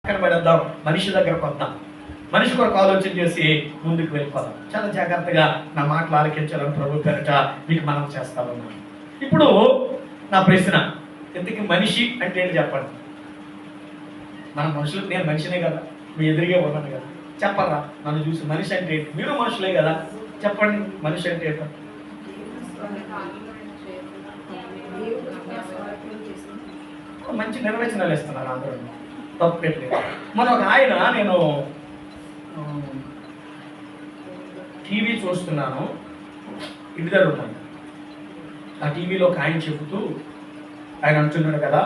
పక్కన పడేద్దాం, మనిషి దగ్గరకు వద్దాం, మనిషి కొరకు ఆలోచన చేసి ముందుకు వెళ్ళిపోదాం. చాలా జాగ్రత్తగా నా మాటలు ఆలకించాలని ప్రభు పేరిట మీకు మనం చేస్తా ఉన్నాను. ఇప్పుడు నా ప్రశ్న, ఇంతకీ మనిషి అంటే ఏంటి చెప్పండి. మన మనుషులు, నేను మనిషినే కదా, మీ ఎదురుగా ఉన్నాను కదా, చెప్పరా నన్ను చూసి మనిషి అంటే ఏంటి? మీరు మనుషులే కదా, చెప్పండి మనిషి అంటే ఏంటో. మంచి నిర్వచనాలు ఇస్తున్నారు అందరూ, తప్పట్లేదు. మన ఒక ఆయన, నేను టీవీ చూస్తున్నాను, ఇంటి దగ్గర ఉన్నాను, ఆ టీవీలో ఒక ఆయన చెబుతూ ఆయన అంటున్నాడు కదా,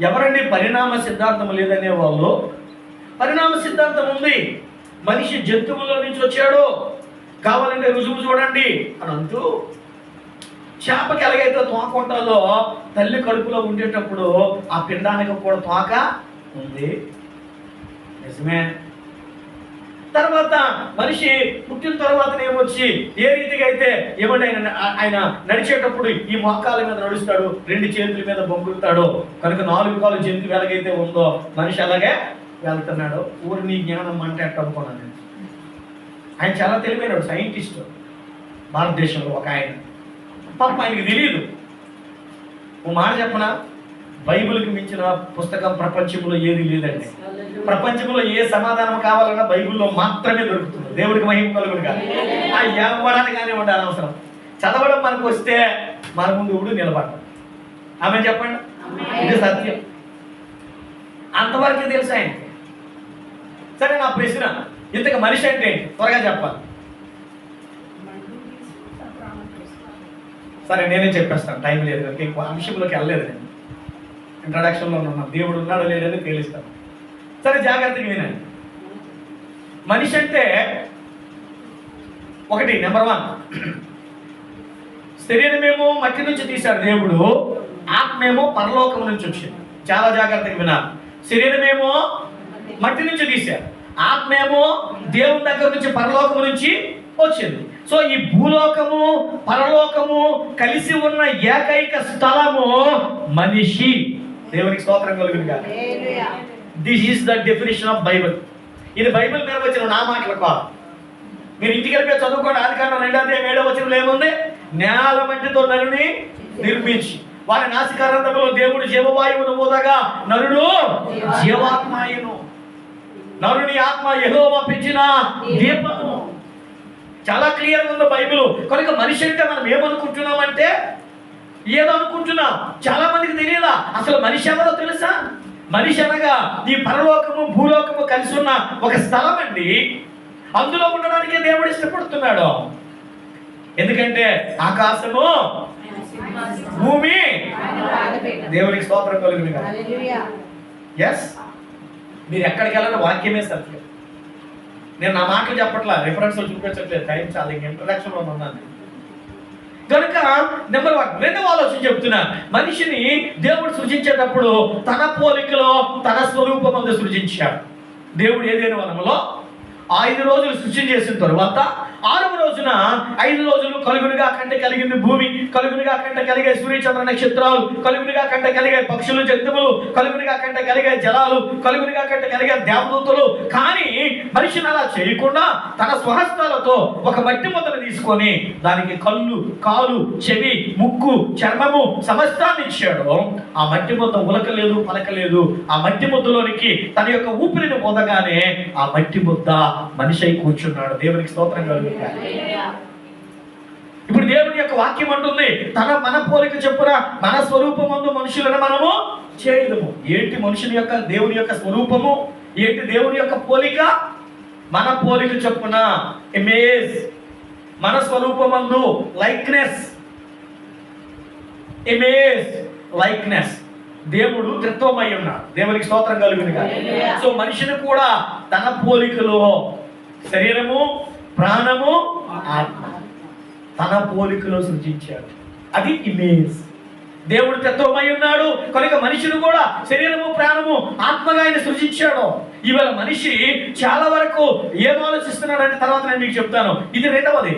ఎవరండి పరిణామ సిద్ధాంతం లేదనే వాళ్ళు, పరిణామ సిద్ధాంతం ఉంది, మనిషి జంతువుల్లో నుంచి వచ్చాడు, కావాలంటే రుజువు చూడండి అని అంటూ, చేపకి ఎలాగైతే తోక ఉంటుందో తల్లి కడుపులో ఉండేటప్పుడు ఆ పిండానికి కూడా తోక ఉంది, నిజమే. తర్వాత మనిషి పుట్టిన తర్వాత ఏమొచ్చి ఏ రీతిగా అయితే ఏమంటే ఆయన నడిచేటప్పుడు ఈ మోకాల మీద నడుస్తాడు, 2 చేతుల మీద బొంగుతాడు, కనుక 4 కాలు జంతువు ఎలాగైతే ఉందో మనిషి అలాగే వెళ్తున్నాడు. ఊరిని జ్ఞానం అంటే అట్ట అనుకున్నాను నేను. ఆయన చాలా తెలివైనడు, సైంటిస్ట్, భారతదేశంలో ఒక ఆయన. పాపం ఆయనకి తెలియదు. ఓ మాట చెప్పనా, బైబిల్కి మించిన పుస్తకం ప్రపంచంలో ఏది లేదండి. ప్రపంచంలో ఏ సమాధానం కావాలన్నా బైబిల్లో మాత్రమే దొరుకుతుంది. దేవుడికి మహిమ కలుగును కాదు. ఆ ఎవడానికి కానీ ఉండాలి అవసరం. చదవడం మనకు వస్తే మన ముందు ఇప్పుడు నిలబడతాం. ఆమె చెప్పండి, ఇది సత్యం. అంతవరకు తెలుసు ఆయనకి. సరే, నా ప్రశ్న, ఇంతకు మనిషి అంటే త్వరగా చెప్పాలి. సరే, నేనే చెప్పేస్తాను, టైం లేదు కనుక ఎక్కువ అంశంలోకి వెళ్ళలేదు. నేను ఇంట్రడక్షన్లో ఉన్నాను, దేవుడు ఉన్నాడో లేదని తేలిస్తాను. సరే, జాగ్రత్తగా వినండి. మనిషి అంటే ఒకటి, నెంబర్ 1, శరీరమేమో మట్టి నుంచి తీశాడు దేవుడు, ఆత్మేమో పరలోకం నుంచి వచ్చింది. చాలా జాగ్రత్తగా వినాలి. శరీరమేమో మట్టి నుంచి తీశాడు, ఆత్మేమో దేవుని దగ్గర నుంచి పరలోకం నుంచి వచ్చింది. సో ఈ భూలోకము పరలోకము కలిసి ఉన్న ఏకైక స్థలము మనిషి. దేవునికి స్తోత్రం కలుగును గాక. This is the definition of Bible. ఇది బైబిల్ నిర్వచనం, నా మాటలు కాదు. మీరు ఇంటికి వెళ్ళిపోయి చదువుకోండి. ఆదికాండం 2:7 వచనంలో ఏముంది? నేల మట్టితో నరుని నిర్మించి వారి నాసికారంధ్రములో దేవుడు జీవవాయువును ఊదగా నరుడు జీవాత్మాయను. నరుని ఆత్మ యెహోవా పెంచిన దీపము. చాలా క్లియర్గా ఉంది బైబిల్. కనుక మనిషి అంటే మనం ఏమనుకుంటున్నామంటే ఏదో అనుకుంటున్నాం. చాలా మందికి తెలియదా అసలు మనిషి ఎవరో తెలుసా? మనిషి అనగా ఈ పరలోకము భూలోకము కలిసి ఉన్న ఒక స్థలం అండి. అందులో ఉండడానికే దేవుడు ఇష్టపడుతున్నాడు. ఎందుకంటే ఆకాశము భూమి దేవునికి స్తోత్రం కలుగును గాక. ఎస్, మీరు ఎక్కడికి వెళ్ళిన వాక్యమే సత్యం. నేను నా మాటలు చెప్పట్లా, రిఫరెన్స్ చూపించట్లేదు, టైం చాలా ఇంట్రడక్షన్లో ఉన్నాను. కనుక నెంబర్ 1, రెండవ ఆలోచన చెప్తున్నా. మనిషిని దేవుడు సృజించేటప్పుడు తన పోలికలో తన స్వరూపమందు సృజించాడు. దేవుడు ఏదైనా వనములో 5 రోజులు సృష్టి చేసిన తరువాత 6వ రోజున 5 రోజులు కలుగునిగా కంటే కలిగింది భూమి, కలుగునిగా కంటే కలిగే సూర్యచంద్ర నక్షత్రాలు, కలుగునిగా కంటే కలిగే పక్షులు జంతువులు, కలుగునిగా కంటే కలిగే జలాలు, కలుగునిగా కంటే కలిగే దేవదూతలు. కానీ మనిషిని అలా చేయకుండా తన స్వహస్తాలతో ఒక మట్టి ముద్దను తీసుకొని దానికి కళ్ళు, కాలు, చెవి, ముక్కు, చర్మము సమస్తాన్ని ఇచ్చాడు. ఆ మట్టి ముద్ద ఉలకలేదు, పలకలేదు. ఆ మట్టి ముద్దలోనికి తన యొక్క ఊపిరిని పొందగానే ఆ మట్టి ముద్ద మనిషి అయి కూర్చున్నాడు. దేవునికి స్తోత్రం కలుగుతుంది. ఇప్పుడు దేవుని యొక్క వాక్యం అంటుంది, మన పోలిక చెప్పున మన స్వరూపమందు మనుషులను మనము చేయడము. ఏంటి మనుషుని యొక్క, దేవుని యొక్క స్వరూపము ఏంటి? దేవుని యొక్క పోలిక. మన పోలిక చెప్పున ఇమేజ్, మన స్వరూపమందు లైక్నెస్. Image, likeness. దేవుడు త్రిత్వమై ఉన్నాడు. దేవునికి స్తోత్రం కలుగును గాక. సో మనిషిని కూడా తన పోలికలో శరీరము, ప్రాణము, ఆత్మ తన పోలికలో సృజించాడు. అది ఇమేజ్. దేవుడు తత్వమై ఉన్నాడు కనుక మనిషిని కూడా శరీరము, ప్రాణము, ఆత్మగా ఆయన సృజించాడు. ఇవాళ మనిషి చాలా వరకు ఏం ఆలోచిస్తున్నాడంటే తర్వాత నేను మీకు చెప్తాను. ఇది రెండవది.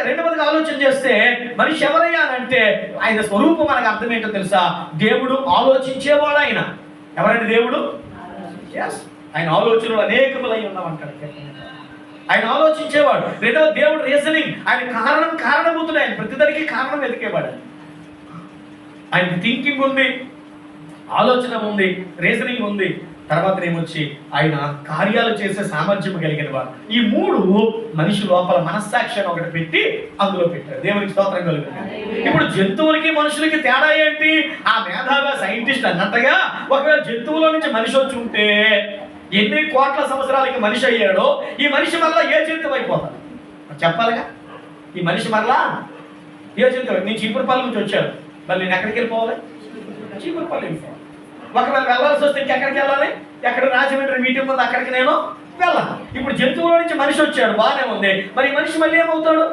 రెండవదిగా ఆలోచన చేస్తే మనిషి ఎవరయ్యా అంటే ఆయన స్వరూపం మనకు అర్థం ఏంటో తెలుసా? దేవుడు ఆలోచించేవాడు. ఆయన ఎవరండి దేవుడు? ఎస్, ఆయన ఆలోచనలు అనేకములై ఉన్నామంటాడు. ఆయన ఆలోచించేవాడు. రెండవ దేవుడు రీజనింగ్, ఆయన కారణభూతుడు. ఆయన ప్రతిదానికి కారణం వెతికేవాడు. ఆయనకి థింకింగ్ ఉంది, ఆలోచన ఉంది, రీజనింగ్ ఉంది. తర్వాత ఏమొచ్చి ఆయన కార్యాలు చేసే సామర్థ్యం కలిగిన వాడు. ఈ మూడు మనిషి లోపల మనస్సాక్షి అని ఒకటి పెట్టి అందులో పెట్టారు. దేవునికి స్తోత్రం కలుగుతుంది. ఇప్పుడు జంతువులకి మనుషులకి తేడా ఏంటి? ఆ మేధావి సైంటిస్ట్ అన్నట్టుగా ఒకవేళ జంతువుల నుంచి మనిషి వచ్చి ఉంటే ఎన్ని కోట్ల సంవత్సరాలకి మనిషి అయ్యాడో ఈ మనిషి మరలా ఏ జంతువు అయిపోతాడు చెప్పాలిగా. ఈ మనిషి మరలా ఏ జంతువు? నేను చీపురుపల్లి నుంచి వచ్చాను, మరి నేను ఎక్కడికి వెళ్ళిపోవాలి? చీపురుపల్లి వెళ్ళిపోవాలి. ఒకవేళ వెళ్ళాల్సి వస్తే ఇంకెక్కడికి వెళ్ళాలి? ఎక్కడ రాజమండ్రి మీటింగ్ ఉంది, అక్కడికి నేను వెళ్ళాలి. ఇప్పుడు జంతువుల నుంచి మనిషి వచ్చాడు, బాగానే ఉంది. మరి ఈ మనిషి మళ్ళీ ఏమవుతాడు?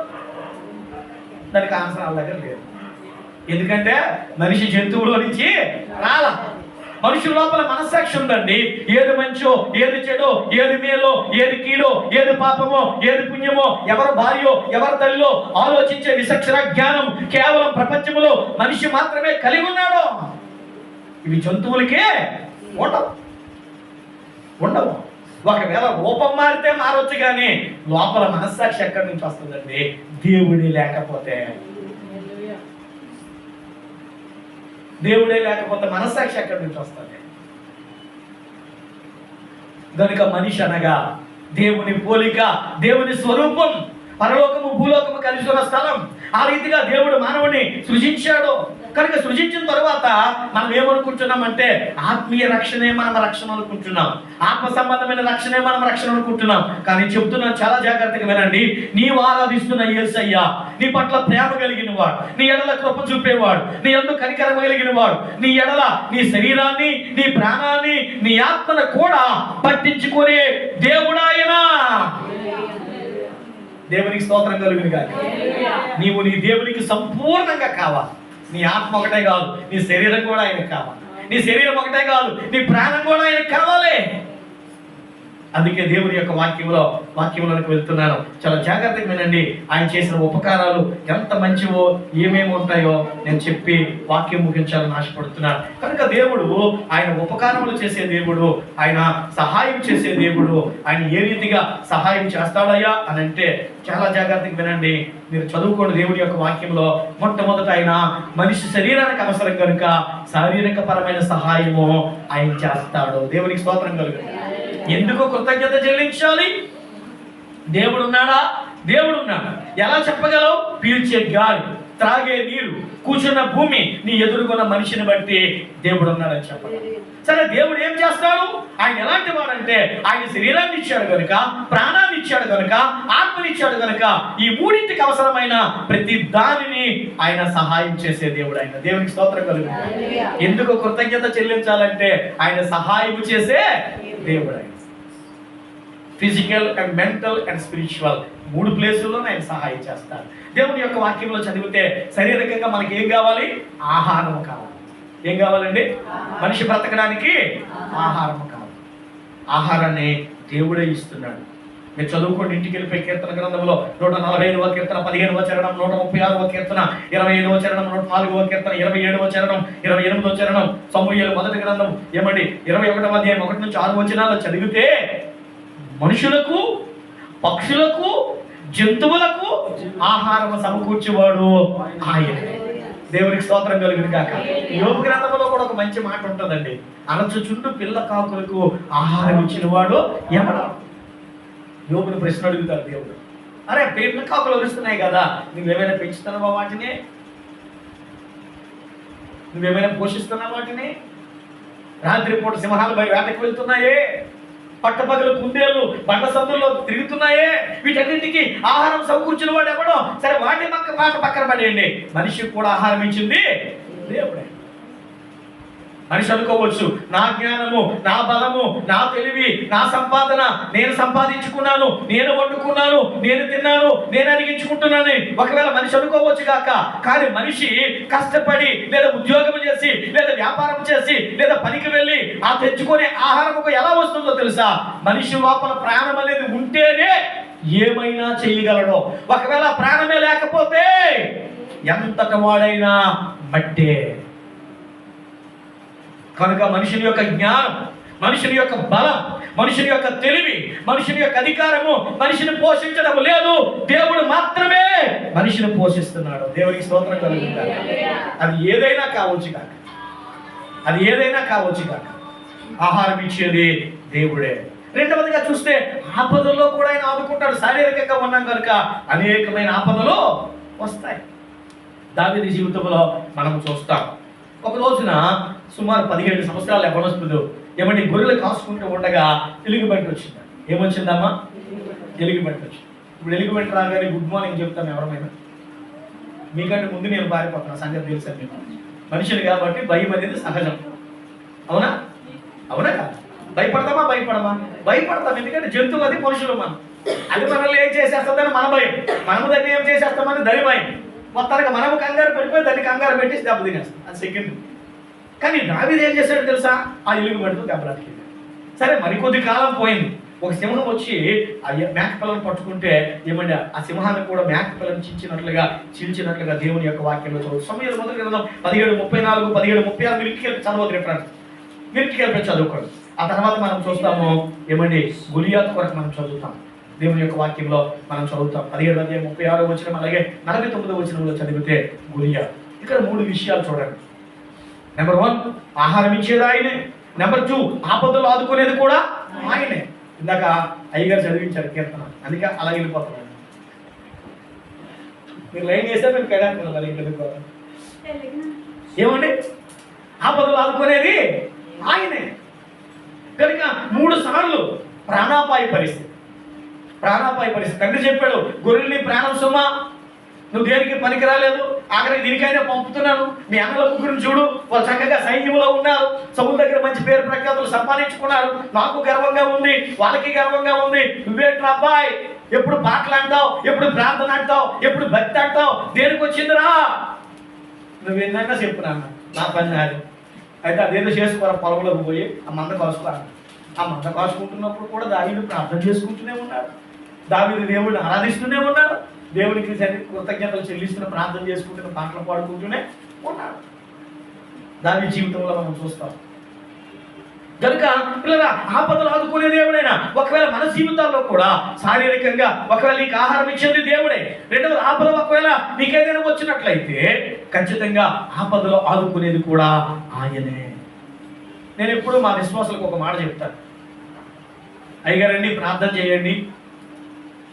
దానికి ఆన్సర్ వాళ్ళ దగ్గర లేదు. ఎందుకంటే మనిషి జంతువుల నుంచి రాలా. మనుషుల లోపల మనస్సాక్షి ఉందండి. ఏది మంచో, ఏది చెడో, ఏది మేలో, ఏది కీడో, ఏది పాపమో, ఏది పుణ్యమో, ఎవరు భార్యో, ఎవరు తల్లిలో ఆలోచించే విచక్షణ జ్ఞానం కేవలం ప్రపంచంలో మనిషి మాత్రమే కలిగి ఉన్నాడు. ఇవి జంతువులకే ఉండవు. ఒకవేళ రూపం మారితే మారొచ్చు, కానీ లోపల మనస్సాక్షి ఎక్కడి నుంచి వస్తుందండి? దేవుడే లేకపోతే మనస్సాక్షి ఎక్కడి నుంచి వస్తుంది? గనుక మనిషి అనగా దేవుని పోలిక, దేవుని స్వరూపం, పరలోకము భూలోకము కలిసి ఉన్న స్థలం. ఆ రీతిగా దేవుడు మానవుని సృజించాడు. కనుక సృజించిన తర్వాత మనం ఏమనుకుంటున్నామంటే ఆత్మీయ రక్షణే మనం రక్షణ అనుకుంటున్నాం, ఆత్మ సంబంధమైన రక్షణే మనం రక్షణ అనుకుంటున్నాం. కానీ చెప్తున్నాను, చాలా జాగ్రత్తగా వినండి. నీవు ఆరాధిస్తున్న యేసయ్య నీ పట్ల ప్రేమ కలిగిన వాడు, నీ ఎడల కృప చూపేవాడు, నీ యందు కనికరం కలిగిన వాడు, నీ ఎడల నీ శరీరాన్ని, నీ ప్రాణాన్ని, నీ ఆత్మను కూడా పట్టించుకునే దేవుడాయన. దేవునికి స్తోత్రం కలుగును గాక. నీవు నీ దేవునికి సంపూర్ణంగా కావాలి. నీ ఆత్మ ఒకటే కాదు, నీ శరీరం కూడా ఆయనకు కావాలి. నీ శరీరం ఒకటే కాదు, నీ ప్రాణం కూడా ఆయనకు కావాలి. అందుకే దేవుని యొక్క వాక్యంలోకి వెళ్తున్నాను. చాలా జాగ్రత్తగా వినండి. ఆయన చేసిన ఉపకారాలు ఎంత మంచివో, ఏమేమి ఉంటాయో నేను చెప్పి వాక్యం ముగించాలని ఆశపడుతున్నాను. కనుక దేవుడు ఆయన ఉపకారములు చేసే దేవుడు, ఆయన సహాయం చేసే దేవుడు. ఆయన ఏ రీతిగా సహాయం చేస్తాడయ్యా అని అంటే చాలా జాగ్రత్తగా వినండి. మీరు చదువుకోండి దేవుడి యొక్క వాక్యంలో. మొట్టమొదట ఆయన మనిషి శరీరానికి అవసరం కనుక శారీరక పరమైన సహాయము ఆయన చేస్తాడు. దేవునికి స్తోత్రం కలుగుతుంది. ఎందుకు కృతజ్ఞత చెల్లించాలి? దేవుడు ఉన్నాడా? దేవుడు ఉన్నాడు. ఎలా చెప్పగలవు? పీల్చే గాలి, త్రాగే నీరు, కూర్చున్న భూమి, నీ ఎదుర్కొన్న మనిషిని బట్టి దేవుడు ఉన్నాడని చెప్పగలవు. సరే, దేవుడు ఏం చేస్తాడు? ఆయన ఎలాంటి వాడంటే ఆయన శరీరాన్ని ఇచ్చాడు కనుక, ప్రాణాన్ని ఇచ్చాడు కనుక, ఆత్మనిచ్చాడు కనుక ఈ మూడింటికి అవసరమైన ప్రతి దానిని ఆయన సహాయం చేసే దేవుడు. ఆయన దేవునికి స్తోత్రం కలుగుతుంది. ఎందుకు కృతజ్ఞత చెల్లించాలంటే ఆయన సహాయం చేసే దేవుడు. ఆయన physical and mental and spiritual మూడు ప్లేసుల్లో ఆయన సహాయం చేస్తాడు. దేవుని యొక్క వాక్యంలో చదివితే శారీరకంగా మనకి ఏం కావాలి? ఆహారం కావాలి. ఏం కావాలండి? మనిషి బ్రతకడానికి ఆహారం కావాలి. ఆహారాన్ని దేవుడే ఇస్తున్నాడు. మీరు చదువుకోండి, ఇంటికి వెళ్ళిపోయి కీర్తన గ్రంథంలో 145వ కీర్తన 15వ చరణం, 136వ కీర్తన 25వ చరణం, 104వ కీర్తన 27వ చరణం, 28వ చరణం, సమూయేలు మొదటి గ్రంథం 21వ అధ్యాయం 1 నుంచి 6 వచనాలు చదివితే మనుషులకు, పక్షులకు, జంతువులకు ఆహారం సమకూర్చేవాడు ఆయన. దేవునికి స్తోత్రం కలుగును గాక. యోబు గ్రంథంలో కూడా ఒక మంచి మాట ఉంటుందండి. అలచుచుండు పిల్ల కాకులకు ఆహారం ఇచ్చిన వాడు ఎవడు? యోబుని ప్రశ్న అడుగుతారు దేవుడు. అరే, పిల్ల కాకులు అరుస్తున్నాయి కదా, నువ్వేమైనా పెంచుతున్నావా వాటిని? నువ్వేమైనా పోషిస్తున్నావా వాటిని? రాత్రిపూట సింహాలు వేటకు వెళ్తున్నాయే, పట్టపగలు కుందేళ్ళు బండ సందుల్లో తిరుగుతున్నాయే, వీటన్నింటికి ఆహారం సమకూర్చిన వాడు ఎవడో? సరే, వాటి మాట పక్కన పడేయండి. మనిషికి కూడా ఆహారం ఇచ్చింది దేవుడే. మనిషి అనుకోవచ్చు, నా జ్ఞానము, నా బలము, నా తెలివి, నా సంపాదన, నేను సంపాదించుకున్నాను, నేను వండుకున్నాను, నేను తిన్నాను, నేను అరిగించుకుంటున్నాను. ఒకవేళ మనిషి అనుకోవచ్చు కాక, కానీ మనిషి కష్టపడి లేదా ఉద్యోగం చేసి లేదా వ్యాపారం చేసి లేదా పనికి వెళ్ళి ఆ తెచ్చుకునే ఆహారముకు ఎలా వస్తుందో తెలుసా? మనిషి లోపల ప్రాణం అనేది ఉంటేనే ఏమైనా చేయగలడు. ఒకవేళ ప్రాణమే లేకపోతే ఎంతటి వాడైనా మట్టే. కనుక మనుషుని యొక్క జ్ఞానం, మనుషుని యొక్క బలం, మనుషుని యొక్క తెలివి, మనుషుని యొక్క అధికారము మనిషిని పోషించడం లేదు. దేవుడు మాత్రమే మనిషిని పోషిస్తున్నాడు. దేవునికి స్తోత్రం కలుగుతుంది. అది ఏదైనా కావచ్చు కాక, అది ఏదైనా కావచ్చు కాక, ఆహారం ఇచ్చేది దేవుడే. రెండవదిగా చూస్తే ఆపదల్లో కూడా ఆయన ఆదుకుంటాడు. శారీరకంగా ఉన్నాం కనుక అనేకమైన ఆపదలు వస్తాయి. దావీదు జీవితంలో మనం చూస్తాం. ఒక రోజున సుమారు 17 సంవత్సరాల యవ్వనస్తుడు ఏమంటే గొర్రెలు కాసుకుంటూ ఉండగా ఎలుగుబంటి వచ్చింది. ఏమొచ్చిందమ్మా? ఎలుగుబంటి వచ్చింది. ఇప్పుడు ఎలుగుబంటి రాగానే గుడ్ మార్నింగ్ చెప్తాను ఎవరమైనా. మీకంటే ముందు నేను పారిపోతాను, సంగతి తెలుసా మీకు. మనుషులు కాబట్టి భయం అనేది సహజం. అవునా? అవునా కాదు? భయపడతామా? భయపడతాం. ఎందుకంటే జంతువు అది, మనుషులు మనం. అది మనల్ని ఏం చేసేస్తుందని మన భయం, మనము దాన్ని ఏం చేసేస్తామని దాని భయం. మొత్తానికి మనము కంగారు పడిపోయి దాన్ని కంగారు పెట్టేసి దెబ్బ తినేస్తాం. అది సెకండ్. కానీ దావీదు ఏం చేశాడో తెలుసా? ఆ ఎలుగుబంటితో దెబ్బలాటింది. సరే, మరికొద్ది కాలం పోయింది. ఒక సింహం వచ్చి ఆ మేక పిల్లను పట్టుకుంటే ఏమంటే ఆ సింహాన్ని కూడా మేక పిల్లని చీల్చినట్లుగా దేవుని యొక్క వాక్యంలో చదువు. సమయంలో మొదటి గ్రంథం 17:34, 17:36 మిలికి చదవద్దు రిఫరెన్స్. మిలికి చదువుకోండి. ఆ తర్వాత మనం చూస్తాము ఏమండి గులియాత్ కొరకు మనం చదువుతాం. దేవుని యొక్క వాక్యంలో మనం చదువుతాం. 17:36 వచనం, అలాగే 49 వచనంలో చదివితే గులియాత్. ఇక్కడ 3 విషయాలు చూడండి. నెంబర్ 1, ఆహారం ఇచ్చేది ఆయనే. నెంబర్ 2, ఆపదలు ఆదుకునేది కూడా ఆయనే. ఇందాక అయ్యగారు చదివించారు కీర్తన, అందుకే అలా వెళ్ళిపోతున్నాను. మీరు లైన్ చేస్తే మేము కేటాడుతున్నాం. ఏమండి? ఆపదలు ఆదుకునేది ఆయనే. కనుక 3 సార్లు ప్రాణాపాయ పరిస్థితి. తండ్రి చెప్పాడు, గొర్రెల్ని ప్రాణం సుమా, నువ్వు దేనికి పనికి రాలేదు, ఆఖరికి దీనికైనా పంపుతున్నాను. మీ అన్నల ముగ్గురిని చూడు, వాళ్ళు చక్కగా సైన్యంలో ఉన్నారు, సౌలు దగ్గర మంచి పేరు ప్రఖ్యాతులు సంపాదించుకున్నారు. నాకు గర్వంగా ఉంది, వాళ్ళకి గర్వంగా ఉంది. నువ్వేంట్రా అబ్బాయి, ఎప్పుడు పాటలు అంటావు, ఎప్పుడు ప్రార్థన అంటావు, ఎప్పుడు భక్తి అంటావు, దేనికి వచ్చిందిరా? నువ్వేందంటే చెప్పున్నాను, నా పని నాది. అయితే అదేదో చేసుకోరా, పొలంలోకి పోయి ఆ మంద కాసుకున్నాను. ఆ మంద కాసుకుంటున్నప్పుడు కూడా దావీదు ప్రార్థన చేసుకుంటూనే ఉన్నాడు. దావీదు దేవుడిని ఆరాధిస్తూనే ఉన్నాడు. దేవునికి కృతజ్ఞతలు చెల్లిస్తున్న, ప్రార్థన చేసుకుంటున్న, పాటలు పాడుకుంటూనే ఉన్నాడు. దావీదు జీవితంలో మనం చూస్తాం. కనుక పిల్లరా, ఆపదలు ఆదుకునే దేవుడైనా ఒకవేళ మన జీవితాల్లో కూడా శారీరకంగా ఒకవేళ నీకు ఆహారం ఇచ్చేది దేవుడే. రెండవది, ఆపద ఒకవేళ నీకేదైనా వచ్చినట్లయితే ఖచ్చితంగా ఆపదలో ఆదుకునేది కూడా ఆయనే. నేను ఎప్పుడు మా విశ్వాసులకు ఒక మాట చెప్తాను. అయ్యగారండి ప్రార్థన చేయండి,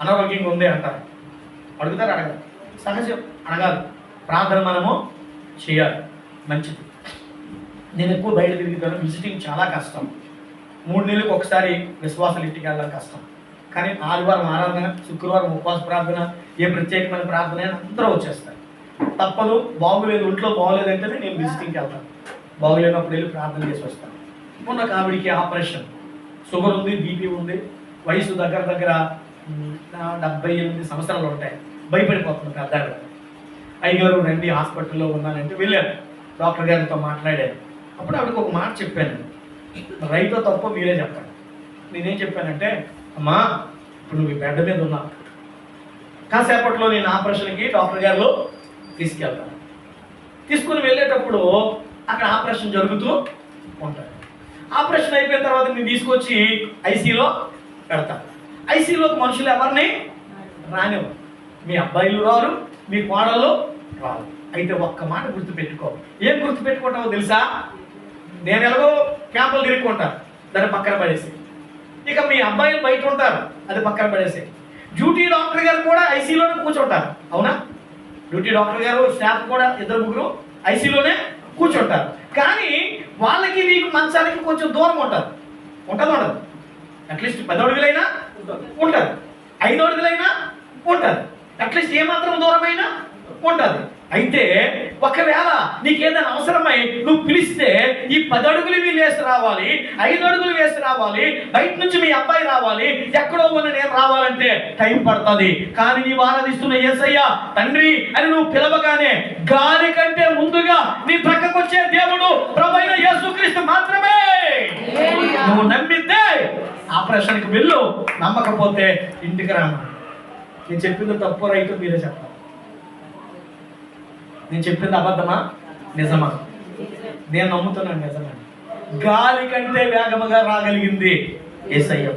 అనారోగ్యంగా ఉంది అంటారు. అడుగుతారు? అడగాలి, సహజం, అడగాలి. ప్రార్థన మనము చేయాలి, మంచిది. నేను ఎక్కువ బయట తిరుగుతాను, విజిటింగ్ చాలా కష్టం. 3 నెలలకు ఒకసారి విశ్వాసాల ఇంటికి వెళ్ళడం కష్టం. కానీ ఆదివారం ఆరాధన, శుక్రవారం ఉపవాస ప్రార్థన, ఏ ప్రత్యేకమైన ప్రార్థన అయినా అందరూ వచ్చేస్తారు. తప్పదు. బాగులేదు, ఒంట్లో బాగోలేదంటేనే నేను విజిటింగ్కి వెళ్తాను. బాగులేనప్పుడు వెళ్ళి ప్రార్థన చేసి వస్తాను. మొన్న ఆవిడికి ఆపరేషన్, షుగర్ ఉంది, బీపీ ఉంది, వయసు దగ్గర 78 సంవత్సరాలు ఉంటాయి. భయపడిపోతుంది పెద్దాడు. అయ్యగారు రండి హాస్పిటల్లో ఉన్నానంటే వెళ్ళాను. డాక్టర్ గారితో మాట్లాడాను. అప్పుడు ఆవిడకి ఒక మాట చెప్పాను, రైతో తప్ప మీరే చెప్పండి. నేనేం చెప్పానంటే, అమ్మా ఇప్పుడు నువ్వు బెడ్ మీద ఉన్నావు, కాసేపట్లో నేను ఆపరేషన్కి డాక్టర్ గారు తీసుకెళ్తాను. తీసుకుని వెళ్ళేటప్పుడు అక్కడ ఆపరేషన్ జరుగుతూ ఉంటాడు. ఆపరేషన్ అయిపోయిన తర్వాత నేను తీసుకొచ్చి ఐసీలో పెడతాను. ఐసీలోకి మనుషులు ఎవరిని రానివ్వరు. మీ అబ్బాయిలు రారు, మీ కోడళ్ళు రారు. అయితే ఒక్క మాట గుర్తుపెట్టుకో. ఏం గుర్తుపెట్టుకుంటావో తెలుసా? నేను ఎలాగో క్యాంపులు తిరుగుకుంటాను, దాన్ని పక్కన పడేసి. ఇక మీ అబ్బాయిలు బయట ఉంటారు, అది పక్కన పడేసి. డ్యూటీ డాక్టర్ గారు కూడా ఐసీలోనే కూర్చుంటారు. అవునా? డ్యూటీ డాక్టర్ గారు స్టాఫ్ కూడా 2-3 ఐసీలోనే కూర్చుంటారు. కానీ వాళ్ళకి మీకు మంచానికి కొంచెం దూరం ఉంటుంది. ఉండదు. అట్లీస్ట్ 10 అడుగులైనా ఉంటుంది, 5 అడుగులైనా ఉంటుంది, అట్లీస్ట్ ఏమాత్రం దూరమైనా ఉంటుంది. అయితే ఒకవేళ నీకేదైనా అవసరమై నువ్వు పిలిస్తే ఈ 10 అడుగులు వీళ్ళు వేసి రావాలి, 5 అడుగులు వేసి రావాలి, బయట నుంచి మీ అబ్బాయి రావాలి, ఎక్కడో ఉన్న నేను రావాలంటే టైం పడుతుంది. కానీ నీవు ఆరాధిస్తున్న యేసయ్య తండ్రి అని నువ్వు పిలవగానే గాలి కంటే ముందుగా నీ ప్రక్కకు వచ్చే దేవుడు ప్రభువైన యేసుక్రీస్తు మాత్రమే. నువ్వు నమ్మితే ఆపరేషన్కి వెళ్ళు, నమ్మకపోతే ఇంటికి రాను. నేను చెప్పింది తప్పు రైతు మీరే చెప్పాలి. నేను చెప్పింది అబద్ధమా నిజమా? నేను నమ్ముతున్నాను నిజమా. గాలి కంటే వేగముగా రాగలిగింది యేసయ్య.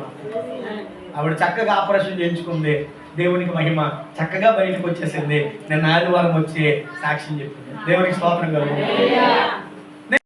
ఆవిడ చక్కగా ఆపరేషన్ చేయించుకుంది, దేవునికి మహిమ, చక్కగా బయటకు వచ్చేసింది. నేను ఆదివారం వచ్చి సాక్ష్యం చెప్పింది. దేవునికి స్తోత్రం కలుగుతుంది.